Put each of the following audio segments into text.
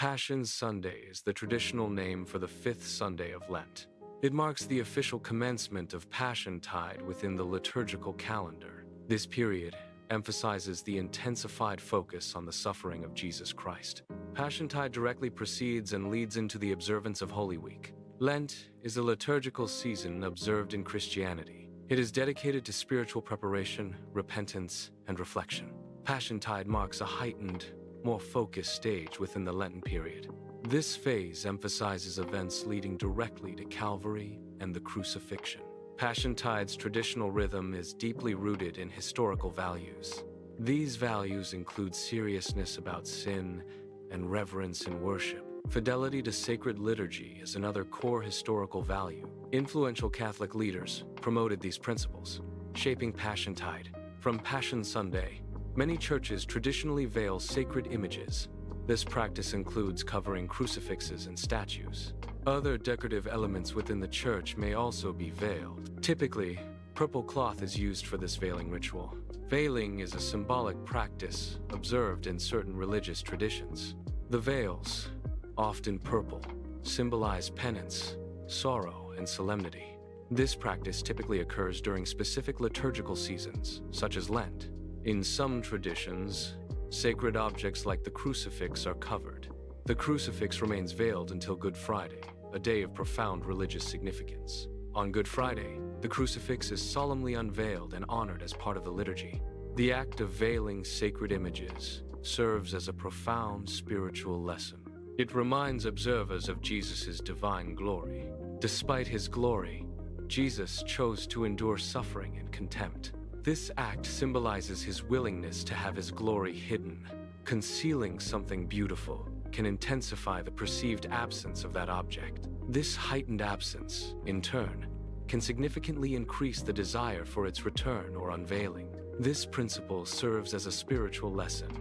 Passion Sunday is the traditional name for the fifth Sunday of Lent. It marks the official commencement of Passiontide within the liturgical calendar. This period emphasizes the intensified focus on the suffering of Jesus Christ. Passiontide directly precedes and leads into the observance of Holy Week. Lent is a liturgical season observed in Christianity. It is dedicated to spiritual preparation, repentance, and reflection. Passiontide marks a heightened, more focused stage within the Lenten period. This phase emphasizes events leading directly to Calvary and the crucifixion. Passiontide's traditional rhythm is deeply rooted in historical values. These values include seriousness about sin and reverence in worship. Fidelity to sacred liturgy is another core historical value. Influential Catholic leaders promoted these principles, shaping Passiontide. From Passion Sunday, many churches traditionally veil sacred images. This practice includes covering crucifixes and statues. Other decorative elements within the church may also be veiled. Typically, purple cloth is used for this veiling ritual. Veiling is a symbolic practice observed in certain religious traditions. The veils, often purple, symbolize penance, sorrow, and solemnity. This practice typically occurs during specific liturgical seasons, such as Lent. In some traditions, sacred objects like the crucifix are covered. The crucifix remains veiled until Good Friday, a day of profound religious significance. On Good Friday, the crucifix is solemnly unveiled and honored as part of the liturgy. The act of veiling sacred images serves as a profound spiritual lesson. It reminds observers of Jesus' divine glory. Despite his glory, Jesus chose to endure suffering and contempt. This act symbolizes his willingness to have his glory hidden. Concealing something beautiful can intensify the perceived absence of that object. This heightened absence, in turn, can significantly increase the desire for its return or unveiling. This principle serves as a spiritual lesson,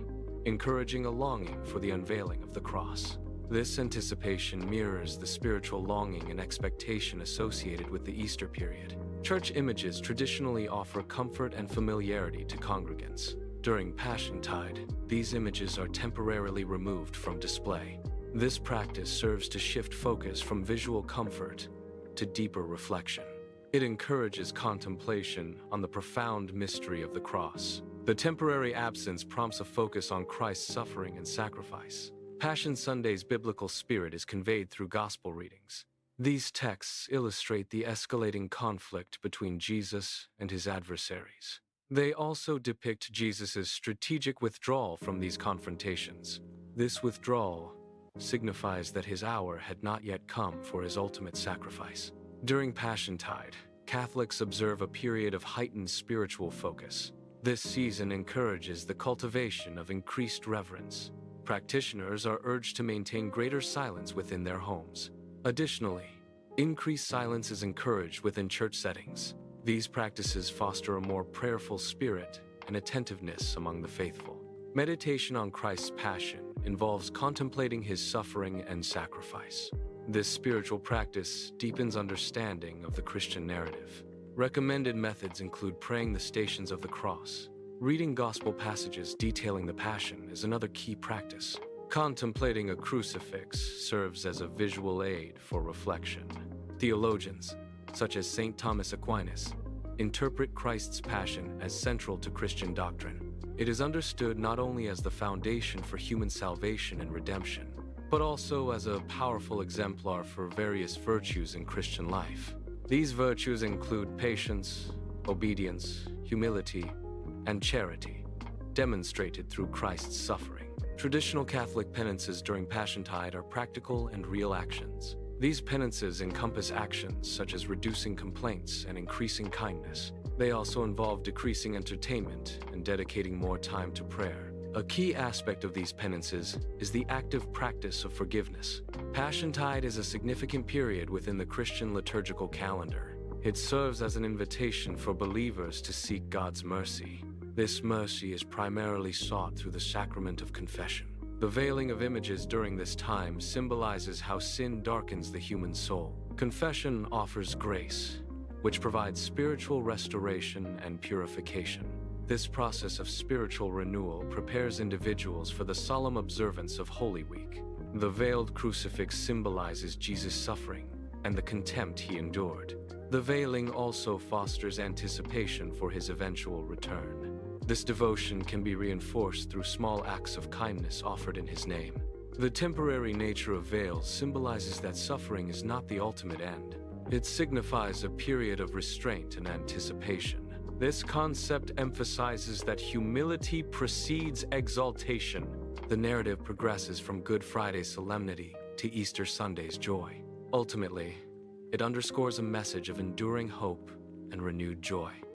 encouraging a longing for the unveiling of the cross. This anticipation mirrors the spiritual longing and expectation associated with the Easter period. Church images traditionally offer comfort and familiarity to congregants. During Passiontide, these images are temporarily removed from display. This practice serves to shift focus from visual comfort to deeper reflection. It encourages contemplation on the profound mystery of the cross. The temporary absence prompts a focus on Christ's suffering and sacrifice. Passion Sunday's biblical spirit is conveyed through gospel readings. These texts illustrate the escalating conflict between Jesus and his adversaries. They also depict Jesus' strategic withdrawal from these confrontations. This withdrawal signifies that his hour had not yet come for his ultimate sacrifice. During Passiontide, Catholics observe a period of heightened spiritual focus. This season encourages the cultivation of increased reverence. Practitioners are urged to maintain greater silence within their homes. Additionally, increased silence is encouraged within church settings. These practices foster a more prayerful spirit and attentiveness among the faithful. Meditation on Christ's passion involves contemplating his suffering and sacrifice. This spiritual practice deepens understanding of the Christian narrative. Recommended methods include praying the Stations of the Cross. Reading gospel passages detailing the Passion is another key practice. Contemplating a crucifix serves as a visual aid for reflection. Theologians, such as St. Thomas Aquinas, interpret Christ's Passion as central to Christian doctrine. It is understood not only as the foundation for human salvation and redemption, but also as a powerful exemplar for various virtues in Christian life. These virtues include patience, obedience, humility, and charity, demonstrated through Christ's suffering. Traditional Catholic penances during Passiontide are practical and real actions. These penances encompass actions such as reducing complaints and increasing kindness. They also involve decreasing entertainment and dedicating more time to prayer. A key aspect of these penances is the active practice of forgiveness. Passiontide is a significant period within the Christian liturgical calendar. It serves as an invitation for believers to seek God's mercy. This mercy is primarily sought through the sacrament of confession. The veiling of images during this time symbolizes how sin darkens the human soul. Confession offers grace, which provides spiritual restoration and purification. This process of spiritual renewal prepares individuals for the solemn observance of Holy Week. The veiled crucifix symbolizes Jesus' suffering and the contempt he endured. The veiling also fosters anticipation for his eventual return. This devotion can be reinforced through small acts of kindness offered in his name. The temporary nature of veils symbolizes that suffering is not the ultimate end. It signifies a period of restraint and anticipation. This concept emphasizes that humility precedes exaltation. The narrative progresses from Good Friday's solemnity to Easter Sunday's joy. Ultimately, it underscores a message of enduring hope and renewed joy.